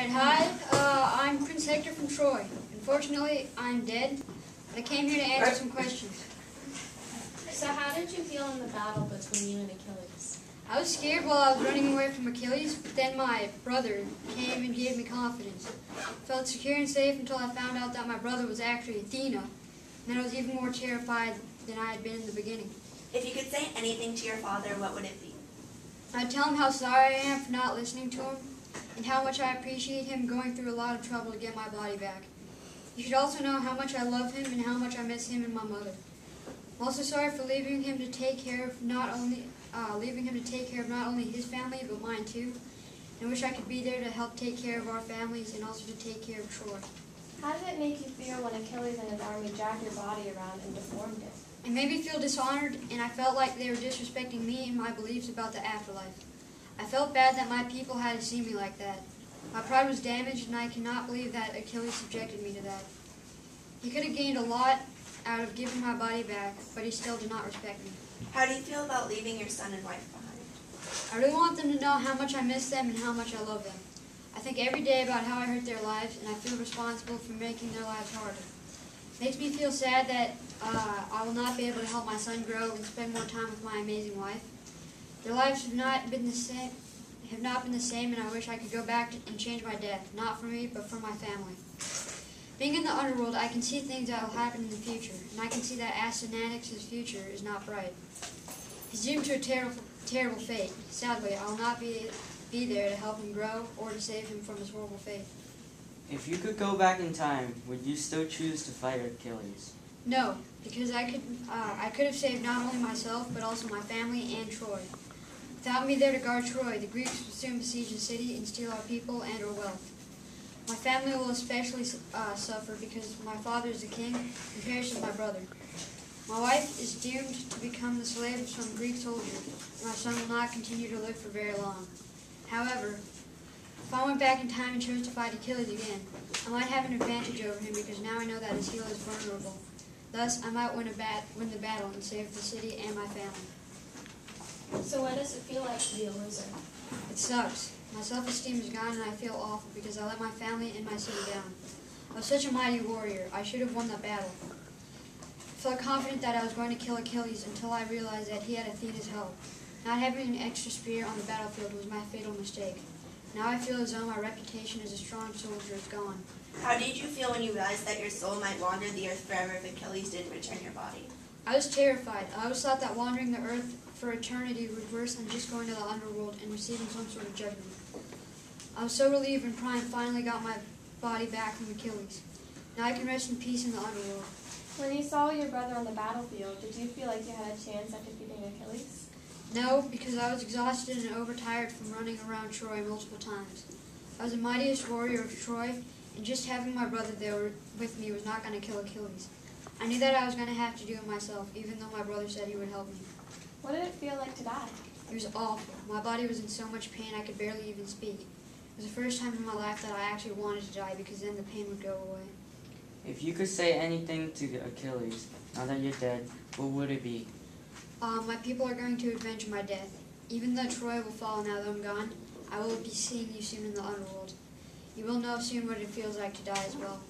Alright, hi. I'm Prince Hector from Troy. Unfortunately, I'm dead, but I came here to answer some questions. So how did you feel in the battle between you and Achilles? I was scared while I was running away from Achilles, but then my brother came and gave me confidence. I felt secure and safe until I found out that my brother was actually Athena, and then I was even more terrified than I had been in the beginning. If you could say anything to your father, what would it be? I'd tell him how sorry I am for not listening to him, and how much I appreciate him going through a lot of trouble to get my body back. He should also know how much I love him and how much I miss him and my mother. I'm also sorry for leaving him to take care of not only his family but mine too. And I wish I could be there to help take care of our families and also to take care of Troy. How did it make you feel when Achilles and his army dragged your body around and deformed it? It made me feel dishonored, and I felt like they were disrespecting me and my beliefs about the afterlife. I felt bad that my people had to see me like that. My pride was damaged, and I cannot believe that Achilles subjected me to that. He could have gained a lot out of giving my body back, but he still did not respect me. How do you feel about leaving your son and wife behind? I really want them to know how much I miss them and how much I love them. I think every day about how I hurt their lives, and I feel responsible for making their lives harder. It makes me feel sad that I will not be able to help my son grow and spend more time with my amazing wife. Their lives have not been the same, and I wish I could go back and change my death, not for me, but for my family. Being in the underworld, I can see things that will happen in the future, and I can see that Astyanax' future is not bright. He's doomed to a terrible fate. Sadly, I will not be there to help him grow or to save him from his horrible fate. If you could go back in time, would you still choose to fight Achilles? No, because I could have saved not only myself, but also my family and Troy. Without me there to guard Troy, the Greeks would soon besiege the city and steal our people and our wealth. My family will especially suffer because my father is the king and perishes my brother. My wife is doomed to become the slave of some Greek soldier, and my son will not continue to live for very long. However, if I went back in time and chose to fight Achilles again, I might have an advantage over him because now I know that his heel is vulnerable. Thus, I might win the battle and save the city and my family. So what does it feel like to be a loser? It sucks. My self-esteem is gone and I feel awful because I let my family and my city down. I was such a mighty warrior. I should have won that battle. I felt confident that I was going to kill Achilles until I realized that he had Athena's help. Not having an extra spear on the battlefield was my fatal mistake. Now I feel as though my reputation as a strong soldier is gone. How did you feel when you realized that your soul might wander the earth forever if Achilles didn't return your body? I was terrified. I always thought that wandering the earth for eternity was worse than just going to the underworld and receiving some sort of judgment. I was so relieved when Priam finally got my body back from Achilles. Now I can rest in peace in the underworld. When you saw your brother on the battlefield, did you feel like you had a chance at defeating Achilles? No, because I was exhausted and overtired from running around Troy multiple times. I was the mightiest warrior of Troy, and just having my brother there with me was not going to kill Achilles. I knew that I was going to have to do it myself, even though my brother said he would help me. What did it feel like to die? It was awful. My body was in so much pain I could barely even speak. It was the first time in my life that I actually wanted to die because then the pain would go away. If you could say anything to Achilles, now that you're dead, what would it be? My people are going to avenge my death. Even though Troy will fall now that I'm gone, I will be seeing you soon in the underworld. You will know soon what it feels like to die as well.